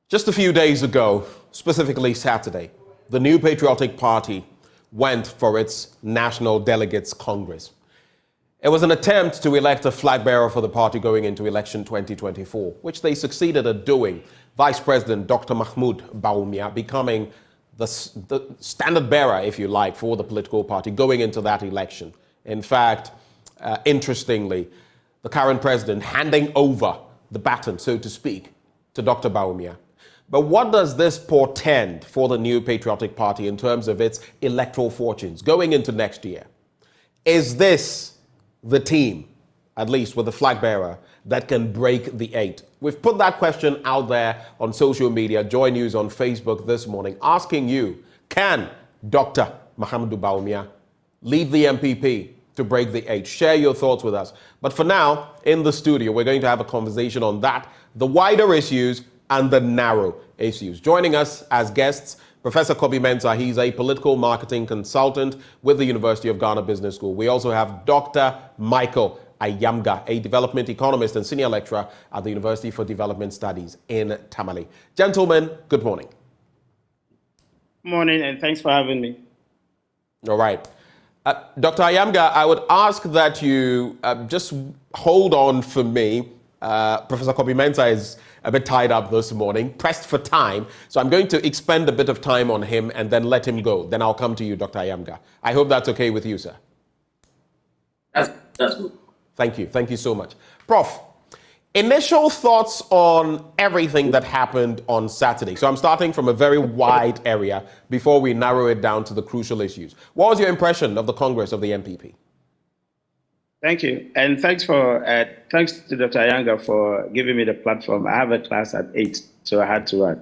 Just a few days ago, specifically Saturday, the New Patriotic Party went for its National Delegates Congress. It was an attempt to elect a flag bearer for the party going into election 2024, which they succeeded at doing. Vice President Dr. Mahamudu Bawumia becoming the standard bearer, if you like, for the political party going into that election. In fact, interestingly, the current president handing over the baton, so to speak, to Dr. Bawumia. But what does this portend for the New Patriotic Party in terms of its electoral fortunes going into next year? Is this the team, at least with the flag bearer, that can break the eight? We've put that question out there on social media, Joy News on Facebook this morning, asking you, can Dr. Mahamudu Bawumia lead the NPP to break the eight? Share your thoughts with us. But for now, in the studio, we're going to have a conversation on that, the wider issues, and the narrow issues. Joining us as guests, Professor Kobi Mensah. He's a political marketing consultant with the University of Ghana Business School. We also have Dr. Michael Ayamga, a development economist and senior lecturer at the University for Development Studies in Tamale. Gentlemen, good morning. Morning, and thanks for having me. All right. Dr. Ayamga, I would ask that you just hold on for me. Professor Kobi Mensah is a bit tied up this morning, pressed for time. So I'm going to expend a bit of time on him and then let him go. Then I'll come to you, Dr. Ayamga. I hope that's okay with you, sir. That's good. Thank you. Thank you so much. Prof, initial thoughts on everything that happened on Saturday. So I'm starting from a very wide area before we narrow it down to the crucial issues. What was your impression of the Congress of the NPP? Thank you, and thanks to Dr. Ayanga for giving me the platform. I have a class at 8, so I had to run.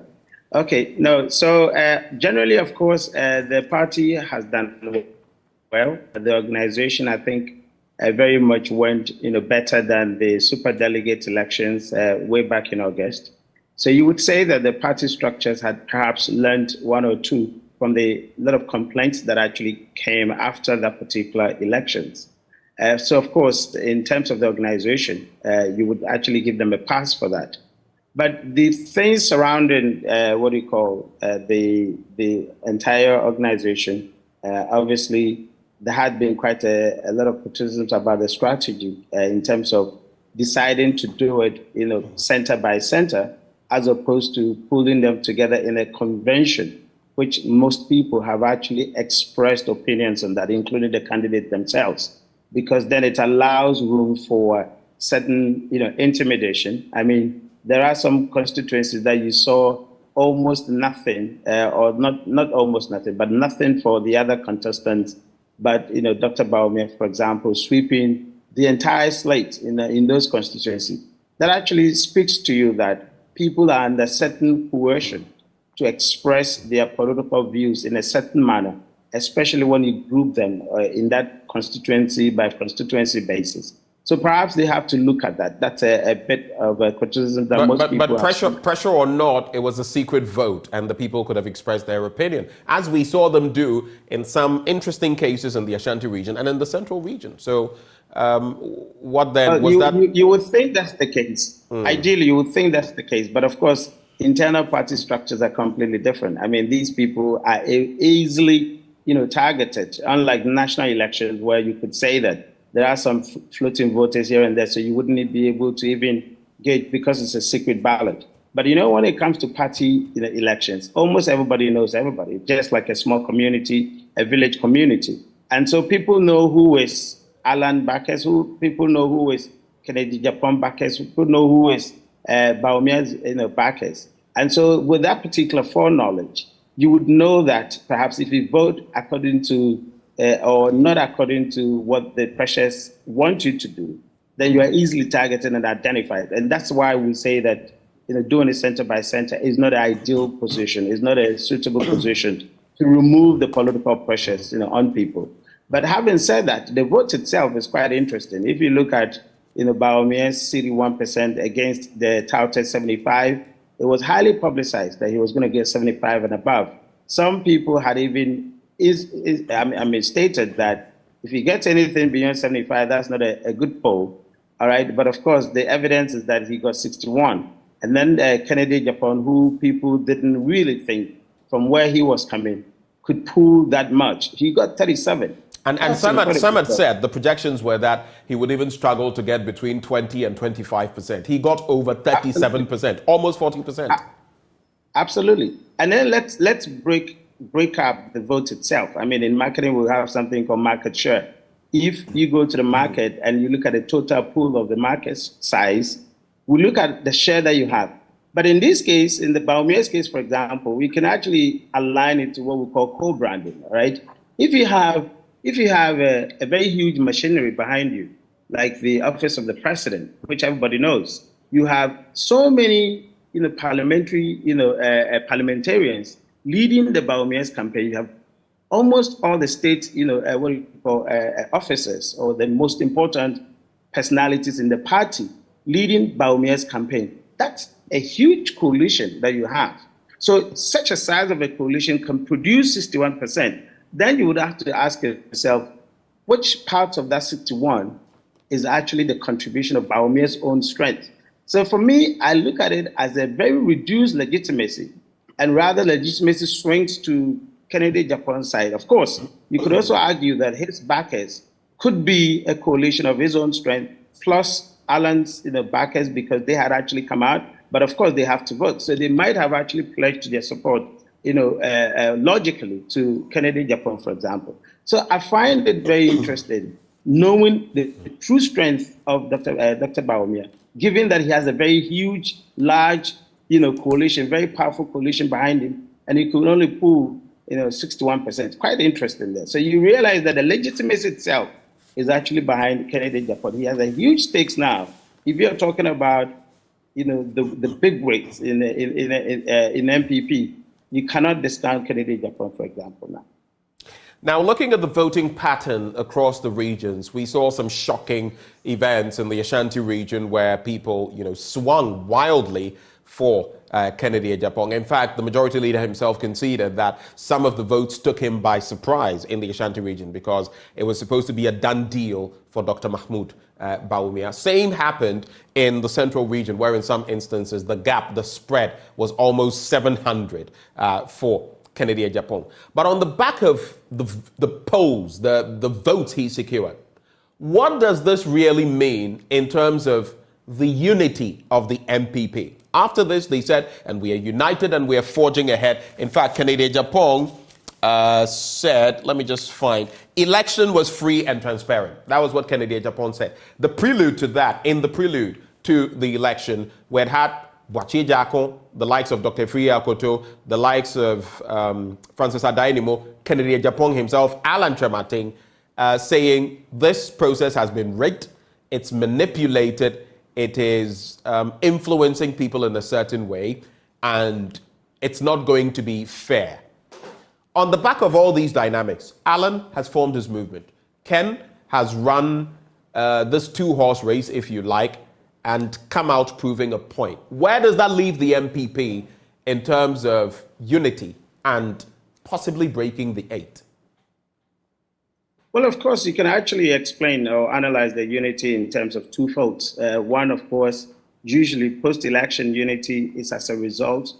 Okay, no, so generally, of course, the party has done well. The organization, I think, very much went, better than the super delegate elections way back in August. So you would say that the party structures had perhaps learned one or two from the lot of complaints that actually came after that particular elections. So, of course, in terms of the organization, you would actually give them a pass for that. But the things surrounding the entire organization, obviously, there had been quite a lot of criticisms about the strategy in terms of deciding to do it, center by center, as opposed to pulling them together in a convention, which most people have actually expressed opinions on that, including the candidate themselves. Because then it allows room for certain, intimidation. I mean, there are some constituencies that you saw almost nothing, or not almost nothing, but nothing for the other contestants. But, Dr. Bawumia, for example, sweeping the entire slate in those constituencies. That actually speaks to you that people are under certain coercion to express their political views in a certain manner, especially when you group them in that constituency by constituency basis. So perhaps they have to look at that. That's a bit of a criticism that most people But pressure or not, it was a secret vote and the people could have expressed their opinion, as we saw them do in some interesting cases in the Ashanti region and in the central region. So what then? You would think that's the case. Ideally, you would think that's the case. But of course, internal party structures are completely different. I mean, these people are easily targeted, unlike national elections where you could say that there are some floating voters here and there, so you wouldn't be able to even gauge because it's a secret ballot. But when it comes to party elections, almost everybody knows everybody, just like a small community, a village community. And so people know who is Alan Backes, people know who is Kennedy Japan Backes, people know who is Bawumia's Backes. And so with that particular foreknowledge, you would know that perhaps if you vote according to or not according to what the pressures want you to do, then you are easily targeted and identified. And that's why we say that doing it center by center is not an ideal position, is not a suitable position to remove the political pressures on people. But having said that, the vote itself is quite interesting. If you look at Bawumia's 61% against the touted 75%, it was highly publicized that he was going to get 75 and above. Some people had even stated that if he gets anything beyond 75, that's not a good poll. All right. But of course, the evidence is that he got 61. And then Kennedy Japan, who people didn't really think from where he was coming could pull that much. He got 37. And Samet said the projections were that he would even struggle to get between 20 and 25%. He got over 37%, almost 40%. Absolutely. And then let's break up the vote itself. I mean, in marketing, we have something called market share. If you go to the market and you look at the total pool of the market size, we look at the share that you have. But in this case, in the Bawumia's case, for example, we can actually align it to what we call co-branding, right? If you have a very huge machinery behind you, like the office of the president, which everybody knows, you have so many, parliamentarians leading the Bawumia's campaign. You have almost all the state, officers or the most important personalities in the party leading Bawumia's campaign. That's a huge coalition that you have. So such a size of a coalition can produce 61%. Then you would have to ask yourself, which part of that 61 is actually the contribution of Bawumia's own strength? So for me, I look at it as a very reduced legitimacy, and rather legitimacy swings to Kennedy Japan's side. Of course, you could also argue that his backers could be a coalition of his own strength, plus Alan's backers, because they had actually come out. But of course, they have to vote. So they might have actually pledged their support, logically to Kennedy Japan, for example. So I find it very interesting knowing the true strength of Dr. Bawumia, given that he has a very huge, large, coalition, very powerful coalition behind him, and he could only pull, 61%. Quite interesting there. So you realize that the legitimacy itself is actually behind Kennedy Japan. He has a huge stakes now. If you're talking about, the big weights in NPP, you cannot discount Kennedy Japan, for example, now. Now, looking at the voting pattern across the regions, we saw some shocking events in the Ashanti region where people, swung wildly for Kennedy Japan. In fact, the majority leader himself conceded that some of the votes took him by surprise in the Ashanti region because it was supposed to be a done deal for Dr. Mahamudu Bawumia. Same happened in the central region, where in some instances the spread was almost 700 for Kennedy Japan. But on the back of the polls, the votes he secured, what does this really mean in terms of the unity of the NPP? After this, they said, and we are united and we are forging ahead. In fact, Kennedy Japan said, let me just find, election was free and transparent. That was what Kennedy Japan said. The prelude to that, in the prelude to the election, we had Boachi Jakon, the likes of Dr. Free Akoto, the likes of Francis Adainimo, Kennedy Japan himself, Alan Tremating, saying this process has been rigged, it's manipulated, it is influencing people in a certain way, and it's not going to be fair. On the back of all these dynamics, Alan has formed his movement. Ken has run this two-horse race, if you like, and come out proving a point. Where does that leave the NPP in terms of unity and possibly breaking the 8? Well, of course, you can actually explain or analyze the unity in terms of two folds. One, of course, usually post-election unity is as a result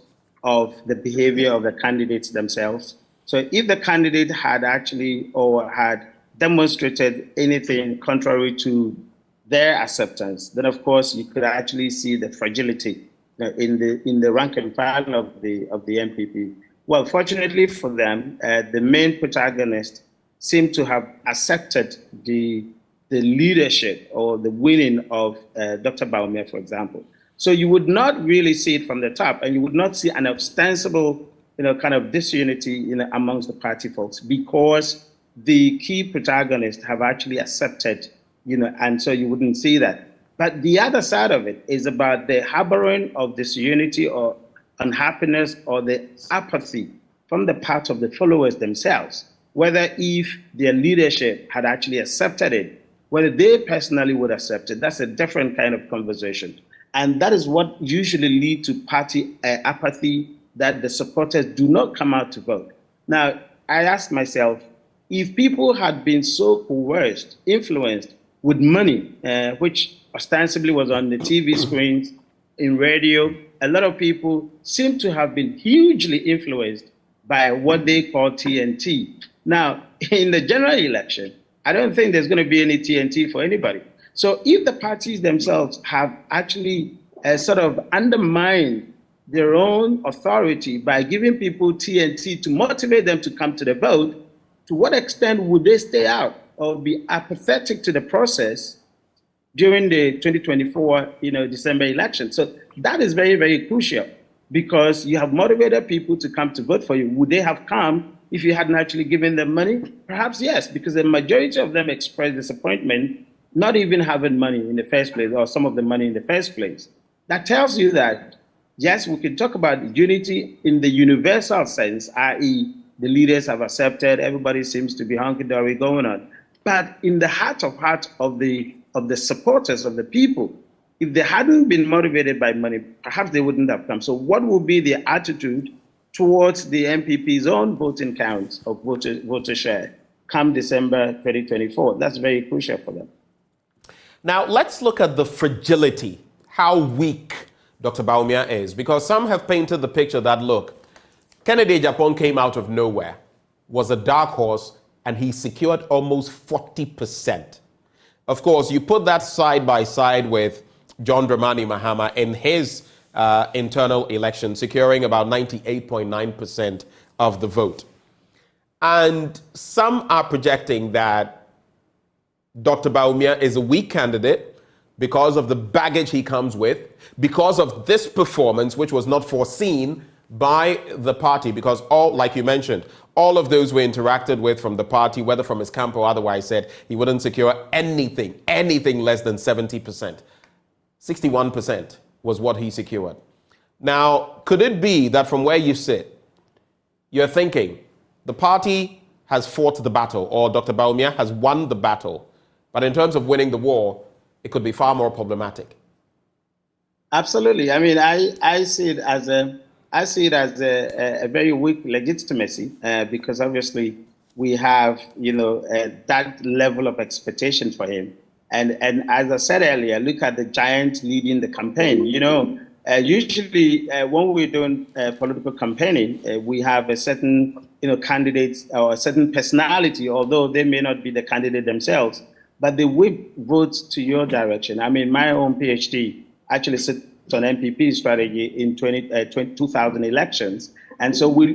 of the behavior of the candidates themselves. So if the candidate had actually or had demonstrated anything contrary to their acceptance, then of course you could actually see the fragility in the rank and file of the NPP. Well, fortunately for them, the main protagonist seem to have accepted the leadership or the winning of Dr. Bawumia, for example. So you would not really see it from the top, and you would not see an ostensible, kind of disunity, amongst the party folks, because the key protagonists have actually accepted, and so you wouldn't see that. But the other side of it is about the harboring of disunity or unhappiness or the apathy from the part of the followers themselves. Whether if their leadership had actually accepted it, whether they personally would accept it, that's a different kind of conversation. And that is what usually leads to party apathy, that the supporters do not come out to vote. Now, I ask myself, if people had been so coerced, influenced with money, which ostensibly was on the TV screens, in radio, a lot of people seem to have been hugely influenced by what they call TNT. Now, in the general election, I don't think there's going to be any TNT for anybody. So if the parties themselves have actually sort of undermined their own authority by giving people TNT to motivate them to come to the vote, to what extent would they stay out or be apathetic to the process during the 2024, December election? So that is very, very crucial, because you have motivated people to come to vote for you. Would they have come if you hadn't actually given them money? Perhaps yes, because the majority of them expressed disappointment not even having money in the first place, or some of the money in the first place. That tells you that, yes, we can talk about unity in the universal sense, i.e., the leaders have accepted, everybody seems to be hunky-dory going on. But in the heart of the supporters of the people, if they hadn't been motivated by money, perhaps they wouldn't have come. So what would be the attitude towards the NPP's own voting counts of voter share come December 2024? That's very crucial for them. Now, let's look at the fragility, how weak Dr. Bawumia is, because some have painted the picture that, look, Kennedy Japan came out of nowhere, was a dark horse, and he secured almost 40%. Of course, you put that side by side with John Dramani Mahama in his internal election, securing about 98.9% of the vote. And some are projecting that Dr. Bawumia is a weak candidate because of the baggage he comes with, because of this performance, which was not foreseen by the party, because all, like you mentioned, all of those we interacted with from the party, whether from his camp or otherwise, said he wouldn't secure anything less than 70%. 61% was what he secured. Now, could it be that from where you sit, you're thinking the party has fought the battle, or Dr. Bawumia has won the battle, but in terms of winning the war, it could be far more problematic? Absolutely. I mean, I see it as a very weak legitimacy, because obviously we have, that level of expectation for him. And as I said earlier, look at the giant leading the campaign. Usually when we're doing political campaigning, we have a certain, candidate or a certain personality, although they may not be the candidate themselves, but they whip votes to your direction. I mean, my own PhD actually sits on NPP strategy in 2000 elections. And so we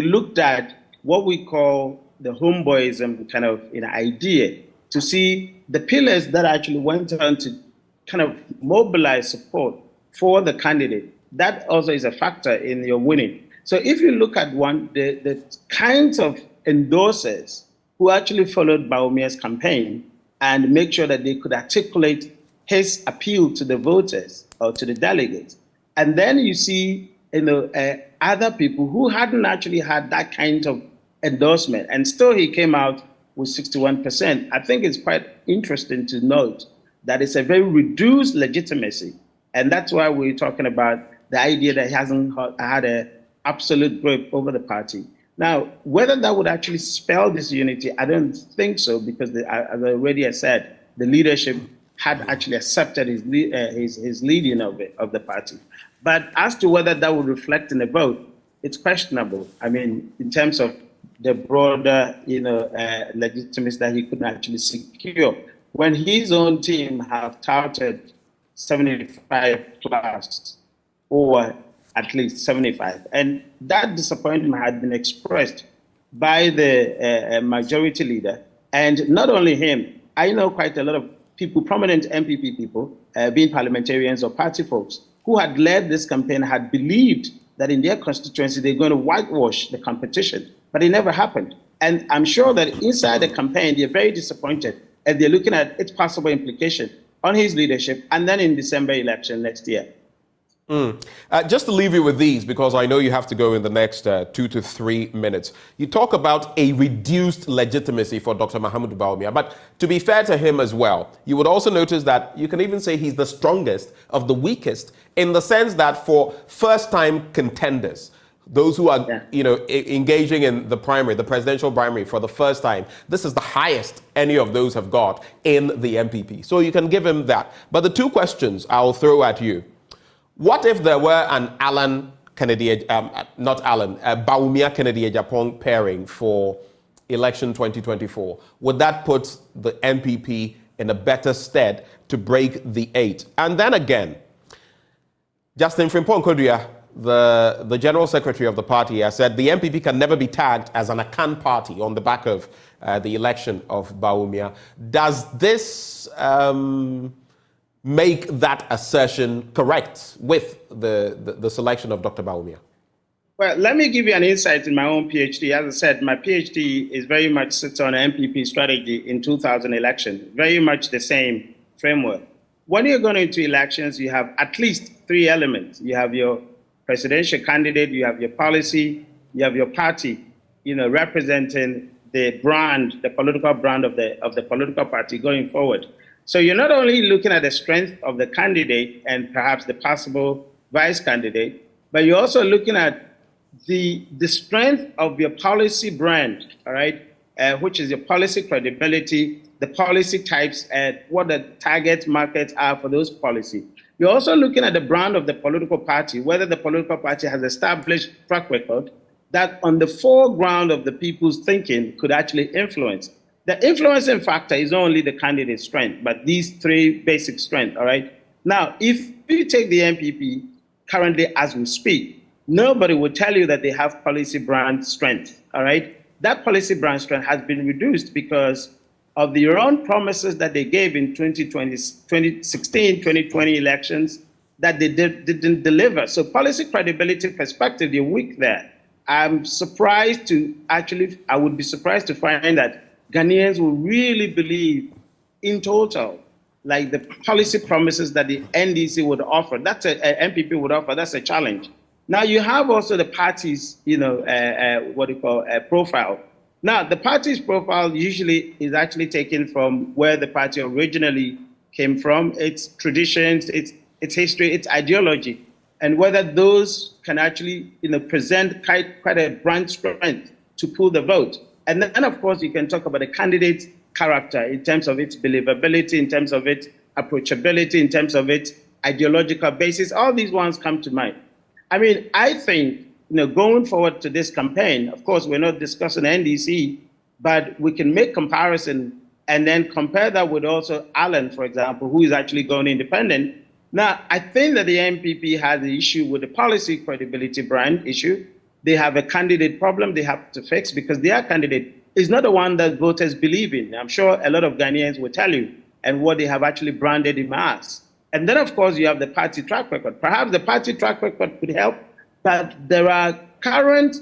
looked at what we call the homeboyism kind of idea, to see the pillars that actually went on to kind of mobilize support for the candidate. That also is a factor in your winning. So if you look at the kinds of endorsers who actually followed Bawumia's campaign and make sure that they could articulate his appeal to the voters or to the delegates. And then you see other people who hadn't actually had that kind of endorsement, and still he came out with 61%. I think it's quite interesting to note that it's a very reduced legitimacy. And that's why we're talking about the idea that he hasn't had an absolute grip over the party. Now, whether that would actually spell disunity, I don't think so, because as I already said, the leadership had actually accepted his leading of the party. But as to whether that would reflect in the vote, it's questionable. I mean, in terms of the broader, legitimacy that he couldn't actually secure, when his own team have touted 75 plus, or at least 75. And that disappointment had been expressed by the majority leader. And not only him, I know quite a lot of people, prominent NPP people, being parliamentarians or party folks, who had led this campaign, had believed that in their constituency they're going to whitewash the competition. But it never happened. And I'm sure that inside the campaign, they're very disappointed, and they're looking at its possible implication on his leadership, and then in December election next year. Just to leave you with these, because I know you have to go in the next 2 to 3 minutes. You talk about a reduced legitimacy for Dr. Mahamudu Bawumia, but to be fair to him as well, you would also notice that you can even say he's the strongest of the weakest, in the sense that for first-time contenders, those who are, engaging in the primary, the presidential primary for the first time, this is the highest any of those have got in the NPP. So you can give him that. But the two questions I'll throw at you. What if there were an Alan Kennedy, not Alan, Bawumia Kennedy Japan pairing for election 2024? Would that put the NPP in a better stead to break the 8? And then again, Justin Frimpong Kodua, the general secretary of the party, has said the NPP can never be tagged as an Akan party on the back of the election of Bawumia. Does this make that assertion correct with the selection of Dr. Bawumia? Well, let me give you an insight in my own PhD. As I said, my PhD is very much sits on NPP strategy in 2000 election, very much the same framework. When you're going into elections, you have at least 3 elements. You have your presidential candidate, you have your policy, you have your party, representing the brand, the political brand of the political party going forward. So you're not only looking at the strength of the candidate and perhaps the possible vice candidate, but you're also looking at the strength of your policy brand, all right, which is your policy credibility, the policy types, and what the target markets are for those policies. You're also looking at the brand of the political party, whether the political party has established track record that on the foreground of the people's thinking could actually influence. The influencing factor is not only the candidate's strength, but these 3 basic strengths, all right? Now, if you take the NPP currently as we speak, nobody will tell you that they have policy brand strength, all right? That policy brand strength has been reduced because of their own promises that they gave in 2016, 2020 elections that they didn't deliver. So policy credibility perspective, they're weak there. I would be surprised to find that Ghanaians will really believe in total, like the policy promises that the NDC would offer. That's NPP would offer. That's a challenge. Now you have also the party's, profile. Now the party's profile usually is actually taken from where the party originally came from, its traditions, its history, its ideology, and whether those can actually, present quite a brand strength to pull the vote. And then, of course, you can talk about the candidate's character in terms of its believability, in terms of its approachability, in terms of its ideological basis. All these ones come to mind. I mean, I think, going forward to this campaign, of course, we're not discussing NDC, but we can make comparison and then compare that with also Alan, for example, who is actually going independent. Now, I think that the NPP has the issue with the policy credibility brand issue. They have a candidate problem they have to fix because their candidate is not the one that voters believe in. I'm sure a lot of Ghanaians will tell you, and what they have actually branded him as. And then, of course, you have the party track record. Perhaps the party track record could help, but there are current,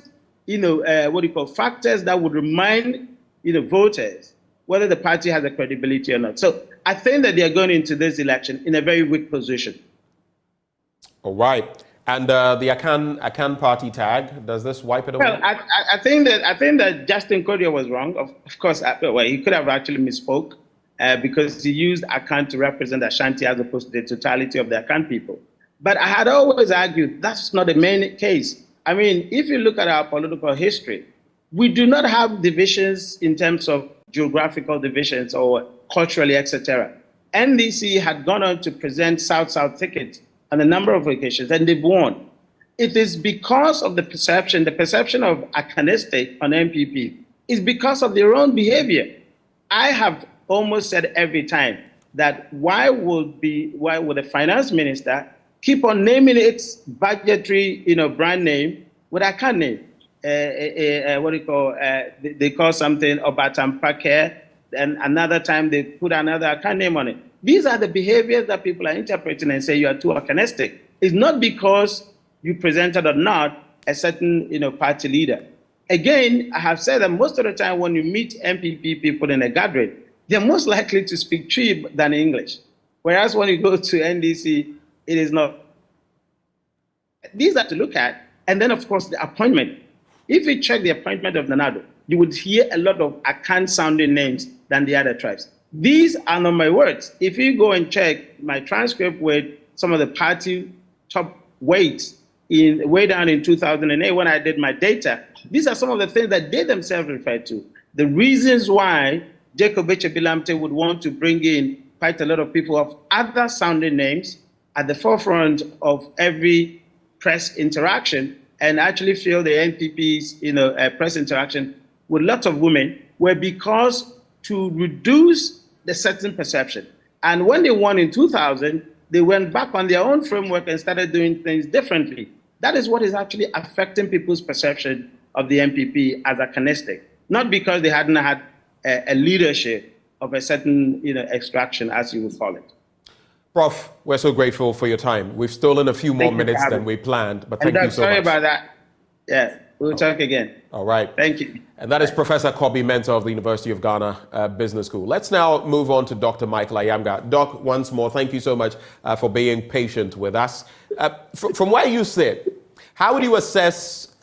factors that would remind, voters whether the party has a credibility or not. So I think that they are going into this election in a very weak position. All right. And the Akan party tag, does this wipe it away? Well, I think that Justin Kodua was wrong. Of course, he could have actually misspoke because he used Akan to represent Ashanti as opposed to the totality of the Akan people. But I had always argued that's not the main case. I mean, if you look at our political history, we do not have divisions in terms of geographical divisions or culturally, etc. NDC had gone on to present South-South tickets on a number of occasions, and they've won. It is because of the perception of Akanistic on NPP, is because of their own behavior. I have almost said every time that why would the finance minister keep on naming its budgetary, brand name with Akan name? They call something Obatampake, and another time they put another Akan name on it. These are the behaviors that people are interpreting and say you are too Akanistic. It's not because you presented or not a certain, party leader. Again, I have said that most of the time when you meet NPP people in a gathering, they're most likely to speak Twi than English. Whereas when you go to NDC, it is not. These are to look at. And then, of course, the appointment. If you check the appointment of Nanado, you would hear a lot of Akan-sounding names than the other tribes. These are not my words. If you go and check my transcript with some of the party top weights way down in 2008 when I did my data, these are some of the things that they themselves referred to. The reasons why Jacob Echebilamte would want to bring in quite a lot of people of other sounding names at the forefront of every press interaction, and actually feel the NPP's press interaction with lots of women were because to reduce the certain perception. And when they won in 2000, they went back on their own framework and started doing things differently. That is what is actually affecting people's perception of the NPP as acanistic, not because they hadn't had a leadership of a certain extraction, as you would call it. Prof, we're so grateful for your time. We've stolen a few more minutes than we planned, but thank you so much. Sorry about that. Yeah, we'll talk again. All right. Thank you. And that is Professor Kobi Mentor of the University of Ghana Business School. Let's now move on to Dr. Michael Ayamga. Doc, once more, thank you so much for being patient with us. From where you sit, how would you assess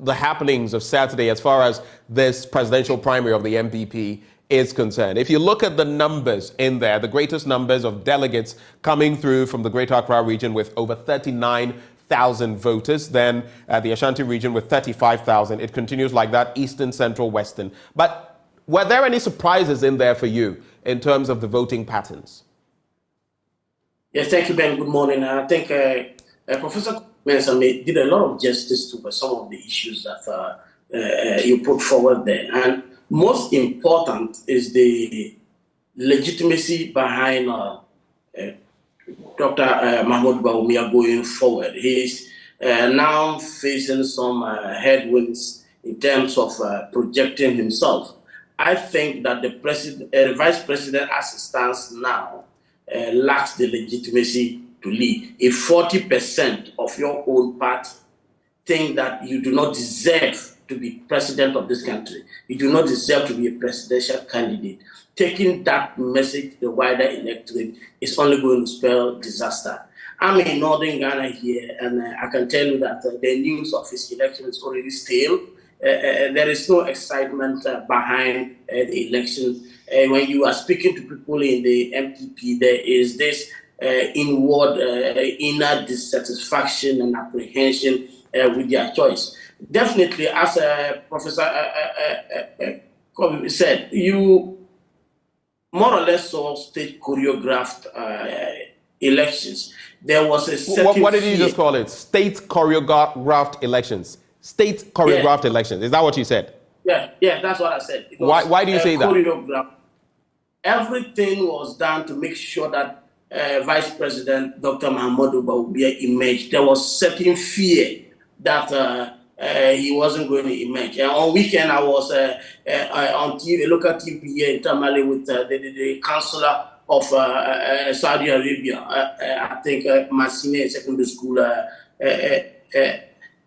the happenings of Saturday as far as this presidential primary of the NPP is concerned? If you look at the numbers in there, the greatest numbers of delegates coming through from the Greater Accra region with over 39,000 voters, then the Ashanti region with 35,000. It continues like that, Eastern, Central, Western. But were there any surprises in there for you in terms of the voting patterns? Yes, thank you, Ben. Good morning. I think Professor Mensah did a lot of justice to some of the issues that you put forward there. And most important is the legitimacy behind Dr. Mahamudu Bawumia going forward. He's now facing some headwinds in terms of projecting himself. I think that the vice president, as it stands now, lacks the legitimacy to lead. If 40% of your own party think that you do not deserve to be president of this country, you do not deserve to be a presidential candidate, taking that message to the wider electorate is only going to spell disaster. I'm in northern Ghana here, and I can tell you that the news of his election is already stale. There is no excitement behind the election. When you are speaking to people in the NPP, there is this inward inner dissatisfaction and apprehension with their choice. Definitely, as Professor Kobi said, you more or less saw state choreographed elections. There was a certain what did you just call it? State choreographed elections. State choreographed elections. Is that what you said? Yeah, that's what I said. Why do you say that? Everything was done to make sure that Vice President Dr. Mahamudu Bawumia emerged. There was certain fear that he wasn't going to emerge. And on weekend, I was on TV, a local TV here in Tamale with the Chancellor of Saudi Arabia, I think Masine Secondary School,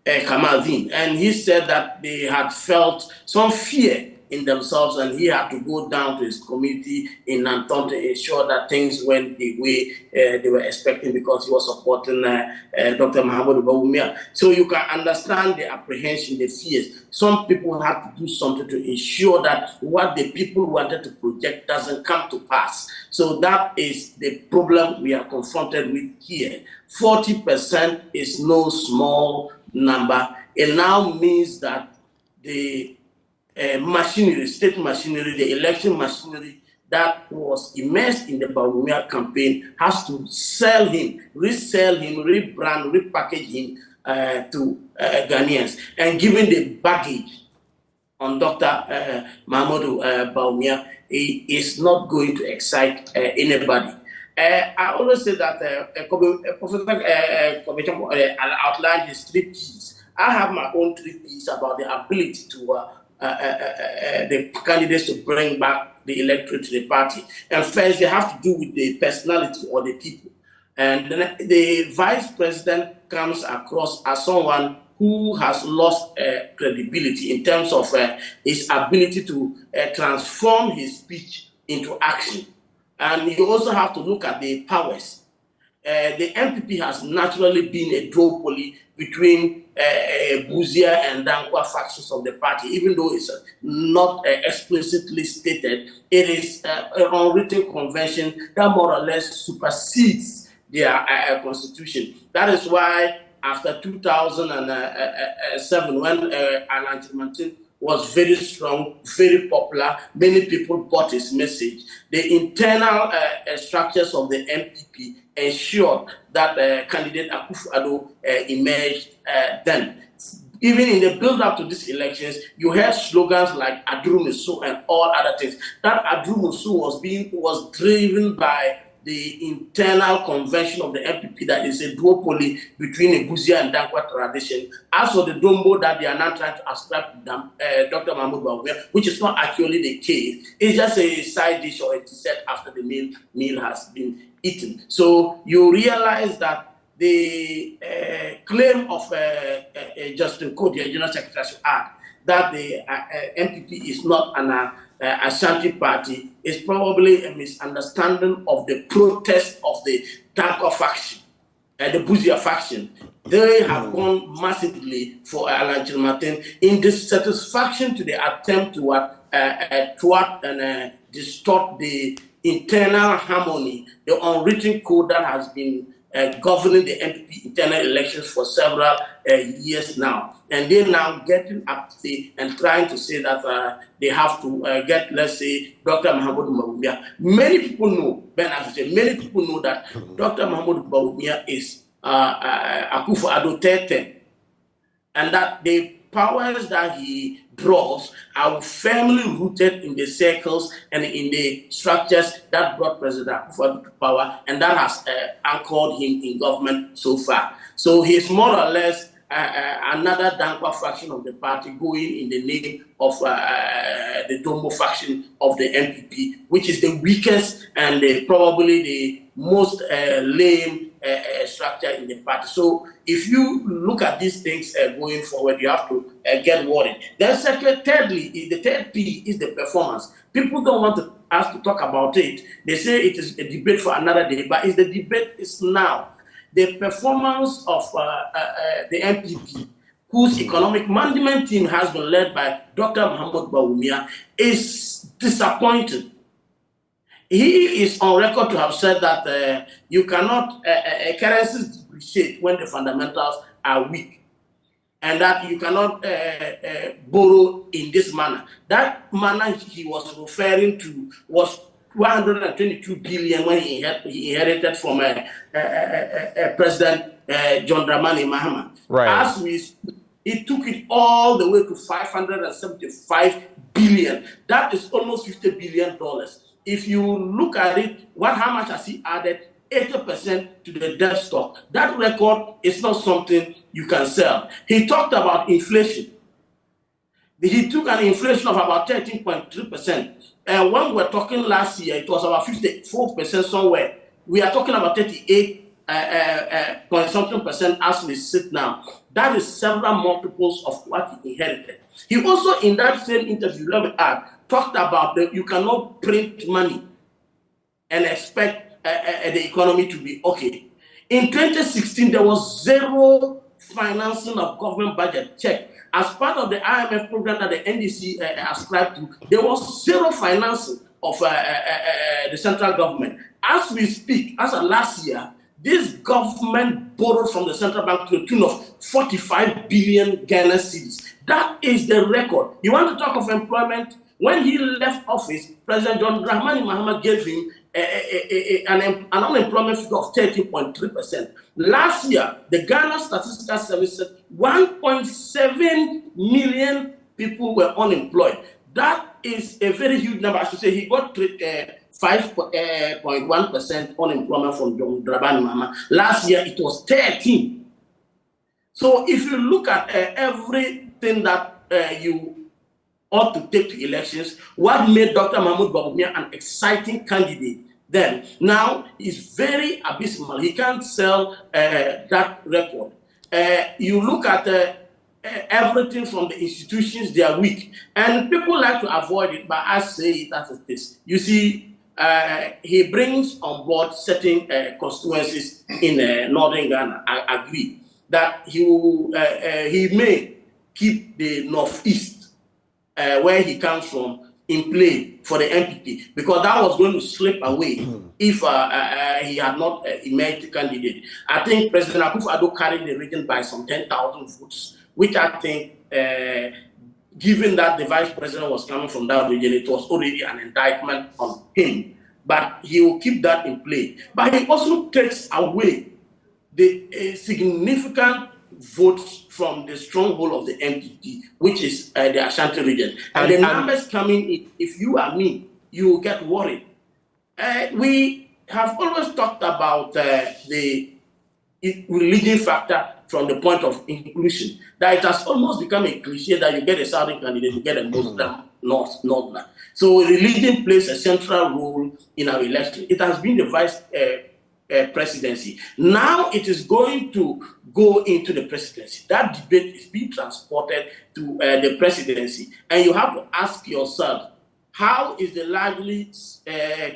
Kamaldeen. And he said that they had felt some fear in themselves, and he had to go down to his community in Nanton to ensure that things went the way they were expecting, because he was supporting Dr. Mahamudu Bawumia. So you can understand the apprehension, the fears. Some people have to do something to ensure that what the people wanted to project doesn't come to pass. So that is the problem we are confronted with here. 40% is no small number. It now means that the machinery, state machinery, the election machinery that was immersed in the Bawumia campaign has to sell him, resell him, rebrand, repackage him to Ghanaians. And given the baggage on Dr. Mahamudu Bawumia, he is not going to excite anybody. I always say that Professor Kobi outlined his 3 Ps. I have my own 3 Ps about the ability to the candidates to bring back the electorate to the party. And first, they have to do with the personality or the people. And then the vice president comes across as someone who has lost credibility in terms of his ability to transform his speech into action. And you also have to look at the powers. The NPP has naturally been a duopoly between Buzia and Dankwa factions of the party, even though it's not explicitly stated. It is an unwritten convention that more or less supersedes their constitution. That is why after 2007, when Alan Chimantin was very strong, very popular. Many people bought his message. The internal structures of the NPP ensured that candidate Akufo-Addo emerged then. Even in the build-up to these elections, you heard slogans like Adrumisu and all other things. That Adrumisu was driven by the internal convention of the NPP that is a duopoly between Ebuzia and Dankwa tradition. As for the Dombo that they are now trying to ascribe to them, Dr. Mahamudu Bawumia, which is not actually the case, it's just a side dish or a dessert after the meal has been eaten. So you realize that the claim of Justin Code, the General Secretary, should add that the NPP is not an Ashanti party is probably a misunderstanding of the protest of the Tanko faction, the Buzia faction. They have gone massively for Alan Martin in dissatisfaction to the attempt to thwart and distort the internal harmony, the unwritten code that has been governing the NPP internal elections for several years now. And they're now getting up and trying to say that they have to get, let's say, Dr. Mahamudu Bawumia. Many people know, Ben has said, many people know that Dr. Mahamudu Bawumia is Akufo-Addo Tete, and that the powers that he draws are firmly rooted in the circles and in the structures that brought President Akufo-Addo to power, and that has anchored him in government so far. So he's more or less another Dankwa faction of the party going in the name of the Dombo faction of the NPP, which is the weakest and probably the most lame structure in the party. So if you look at these things going forward, you have to get worried. Then thirdly, the third P is the performance. People don't want us to talk about it. They say it is a debate for another day, but the debate is now. The performance of the NPP, whose economic management team has been led by Dr. Mahamudu Bawumia, is disappointing. He is on record to have said that you cannot, currencies depreciate when the fundamentals are weak, and that you cannot borrow in this manner. That manner he was referring to was 122 billion when he inherited from President John Dramani Mahama. Right. As we speak, he took it all the way to 575 billion. That is almost $50 billion. If you look at it, how much has he added? 80% to the debt stock. That record is not something you can sell. He talked about inflation. He took an inflation of about 13.3%. And when we were talking last year, it was about 54% somewhere. We are talking about 38 point something percent as we sit now. That is several multiples of what he inherited. He also, in that same interview, talked about that you cannot print money and expect the economy to be okay. In 2016, there was zero financing of government budget check. As part of the IMF program that the NDC ascribed to, there was zero financing of the central government. As we speak, as of last year, this government borrowed from the central bank to the tune of 45 billion Ghana cedis. That is the record. You want to talk of employment? When he left office, President John Dramani Mahama gave him an unemployment figure of 13.3%. Last year, the Ghana Statistical Service said 1.7 million people were unemployed. That is a very huge number. I should say he got 5.1% unemployment from John Dramani Mahama. Last year, it was 13. So if you look at everything that you ought to take to elections, what made Dr. Mahamudu Bawumia an exciting candidate then, now is very abysmal. He can't sell that record. You look at everything from the institutions, they are weak. And people like to avoid it, but I say it as it is. You see, he brings on board certain constituencies in northern Ghana. I agree that he may keep the northeast, where he comes from, in play for the NPP, because that was going to slip away if he had not emerged candidate. I think President Akufo-Addo carried the region by some 10,000 votes, which I think given that the vice president was coming from that region, it was already an indictment on him. But he will keep that in play. But he also takes away the significant votes from the stronghold of the NPP, which is the Ashanti region. And the numbers coming in, if you are me, you will get worried. We have always talked about the religion factor from the point of inclusion, that it has almost become a cliche that you get a Southern candidate, you get a Muslim Northerner. So religion plays a central role in our election. It has been the vice presidency. Now it is going to go into the presidency. That debate is being transported to the presidency. And you have to ask yourself, how is the largely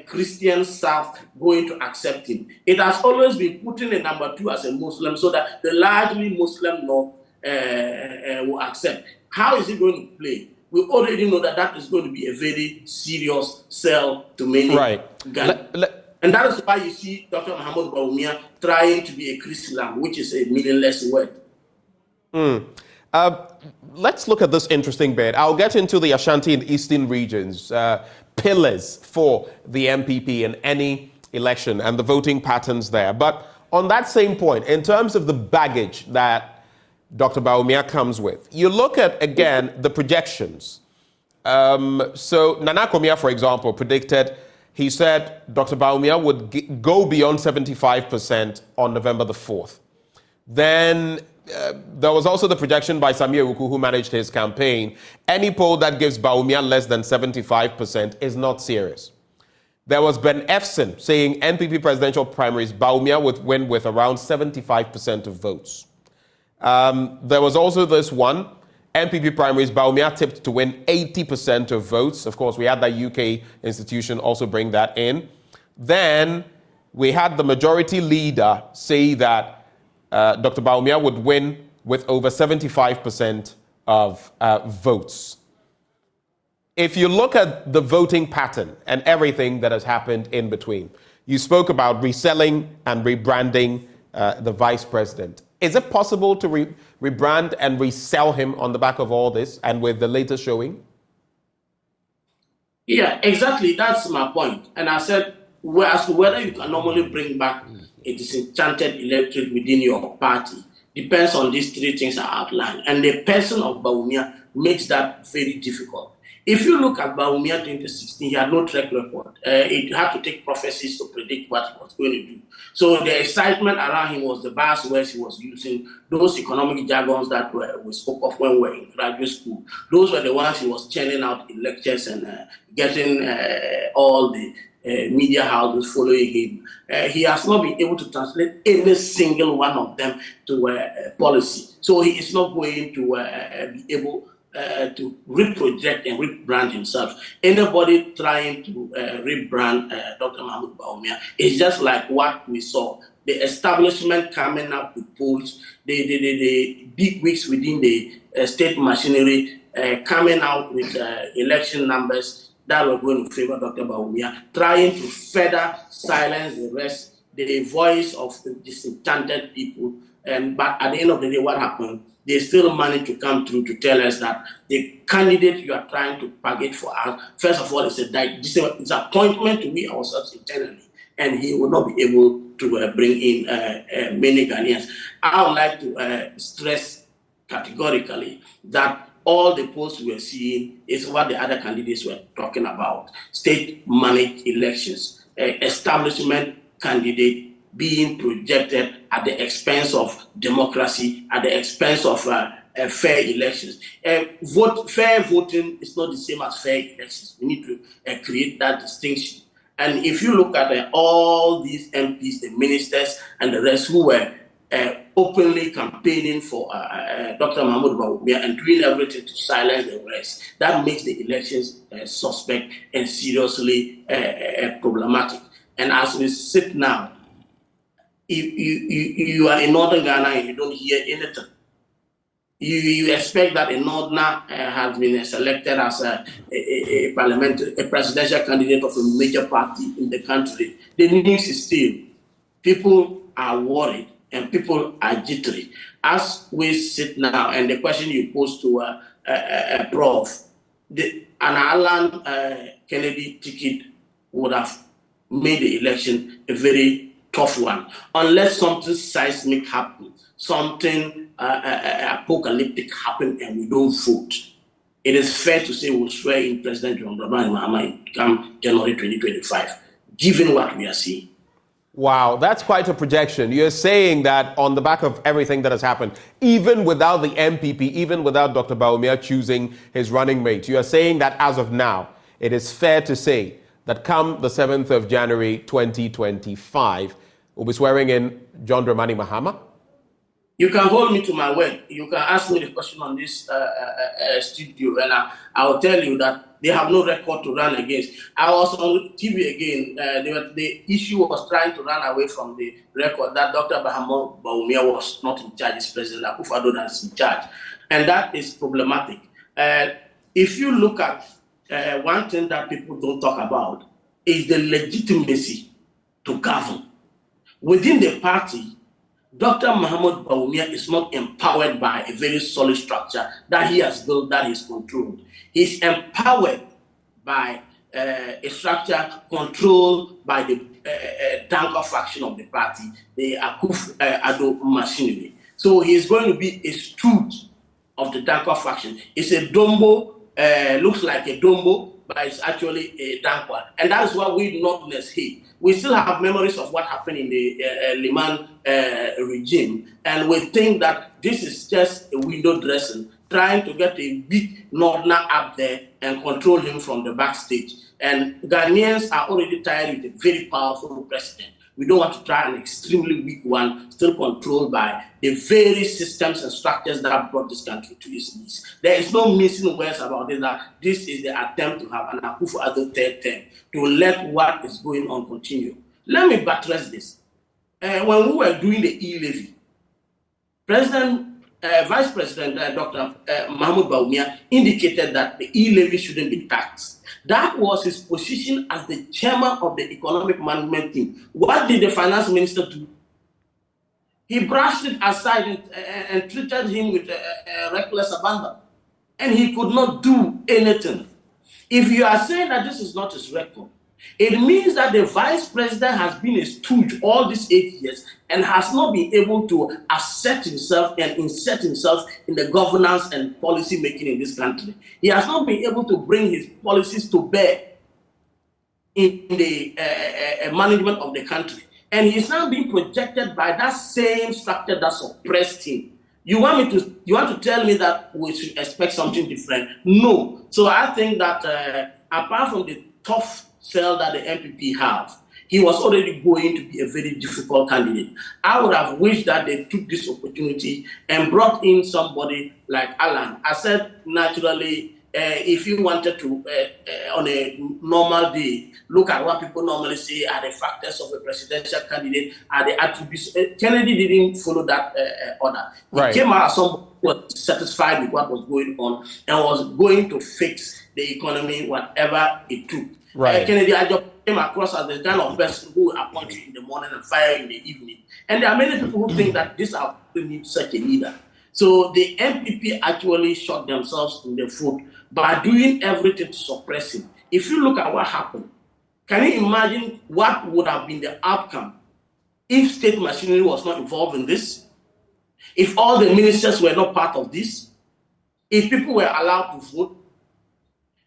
Christian South going to accept him? It has always been putting a number 2 as a Muslim so that the largely Muslim North will accept. How is it going to play? We already know that that is going to be a very serious sell to many. Right. And that is why you see Dr. Mahamudu Bawumia trying to be a Christian, which is a meaningless word. Let's look at this interesting bit. I'll get into the Ashanti and Eastern regions, pillars for the NPP in any election and the voting patterns there. But on that same point, in terms of the baggage that Dr. Bawumia comes with, you look at, again, the projections. So Nana Komia, for example, predicted, he said Dr. Bawumia would go beyond 75% on November the 4th. Then there was also the projection by Samir Uku, who managed his campaign. Any poll that gives Bawumia less than 75% is not serious. There was Ben Efson saying NPP presidential primaries, Bawumia would win with around 75% of votes. There was also this one, NPP primaries, Bawumia tipped to win 80% of votes. Of course, we had that UK institution also bring that in. Then we had the majority leader say that Dr. Bawumia would win with over 75% of votes. If you look at the voting pattern and everything that has happened in between, you spoke about reselling and rebranding the vice president. Is it possible to rebrand and resell him on the back of all this and with the latest showing? Yeah, exactly. That's my point. And I said, as to whether you can normally bring back a disenchanted electorate within your party depends on these 3 things I outlined. And the person of Bawumia makes that very difficult. If you look at Bawumia 2016, he had no track record. It had to take prophecies to predict what he was going to do. So the excitement around him was the buzzwords he was using, those economic jargons that we spoke of when we were in graduate school. Those were the ones he was churning out in lectures and getting all the media houses following him. He has not been able to translate any single one of them to policy. So he is not going to be able to reproject and rebrand himself. Anybody trying to rebrand Dr. Mahamudu Bawumia is just like what we saw. The establishment coming up with polls, the big wigs within the state machinery coming out with election numbers that were going to favor Dr. Bawumia, trying to further silence the rest, the voice of the disenchanted people. But at the end of the day, what happened? They still managed to come through to tell us that the candidate you are trying to package for us, first of all, it's a disappointment to we ourselves internally, and he will not be able to bring in many Ghanaians. I would like to stress categorically that all the polls we're seeing is what the other candidates were talking about. State-managed elections, establishment candidate being projected at the expense of democracy, at the expense of fair elections. Fair voting is not the same as fair elections. We need to create that distinction. And if you look at all these MPs, the ministers, and the rest who were openly campaigning for Dr. Mahamudu Bawumia and doing everything to silence the rest, that makes the elections suspect and seriously problematic. And as we sit now, you are in Northern Ghana and you don't hear anything. You expect that a Northerner has been selected as a presidential candidate of a major party in the country. The news is still, people are worried and people are jittery. As we sit now, and the question you posed to Prof, an Alan Kennedy ticket would have made the election a very tough one, unless something seismic happens, something apocalyptic happens, and we don't vote. It is fair to say we'll swear in President John Dramani Mahama come January 2025, given what we are seeing. Wow, that's quite a projection. You're saying that on the back of everything that has happened, even without the NPP, even without Dr. Bawumia choosing his running mate, you are saying that as of now, it is fair to say that come the 7th of January 2025, we'll be swearing in John Dramani Mahama? You can hold me to my word. You can ask me the question on this studio, and I will tell you that they have no record to run against. I was on TV again. The issue was trying to run away from the record that Dr. Mahamudu Bawumia was not in charge, it's President Akufo-Addo that's in charge. And that is problematic. If you look at one thing that people don't talk about is the legitimacy to govern. Within the party, Dr. Mahamudu Bawumia is not empowered by a very solid structure that he has built, that is controlled. He's empowered by a structure controlled by the Danko faction of the party, the Akufo-Addo machinery. So he's going to be a stooge of the Danko faction. It's a Dombo, looks like a Dombo, but it's actually a Dankwa. And that's why we Northerners hate. We still have memories of what happened in the Liman regime, and we think that this is just a window dressing, trying to get a big Northerner up there and control him from the backstage. And Ghanaians are already tired with a very powerful president. We don't want to try an extremely weak one, still controlled by the very systems and structures that have brought this country to its knees. There is no missing words about it, that this is the attempt to have an Akufo-Addo third term, to let what is going on continue. Let me buttress this. When we were doing the e-levy, Vice President Dr. Mahamudu Bawumia indicated that the e-levy shouldn't be taxed. That was his position as the chairman of the economic management team. What did the finance minister do? He brushed it aside and treated him with reckless abandon. And he could not do anything. If you are saying that this is not his record, it means that the vice president has been a stooge all these 8 years and has not been able to assert himself and insert himself in the governance and policy making in this country. He has not been able to bring his policies to bear in the management of the country. And he is now being projected by that same structure that suppressed him. You want to tell me that we should expect something different? No. So I think that apart from the tough sell that the NPP have, he was already going to be a very difficult candidate. I would have wished that they took this opportunity and brought in somebody like Alan. I said, naturally, if you wanted to, on a normal day, look at what people normally say are the factors of a presidential candidate, are the attributes. Kennedy didn't follow that order. He came out as someone who was satisfied with what was going on and was going to fix the economy, whatever it took. Kennedy, I just came across as the kind of person who appoint you in the morning and fire in the evening. And there are many people who think that this people need such a leader. So the NPP actually shot themselves in the foot by doing everything to suppress him. If you look at what happened, can you imagine what would have been the outcome if state machinery was not involved in this? If all the ministers were not part of this? If people were allowed to vote?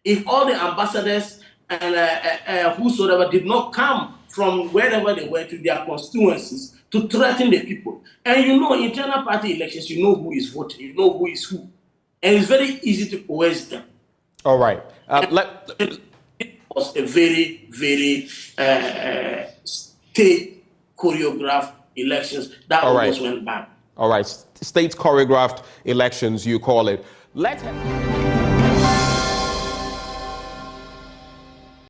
If all the ambassadors and whosoever did not come from wherever they were to their constituencies to threaten the people? And you know, internal party elections, you know who is voting, you know who is who. And it's very easy to coerce them. All right. It was a very, very state choreographed elections that almost went bad. All right. State choreographed elections, you call it. Let's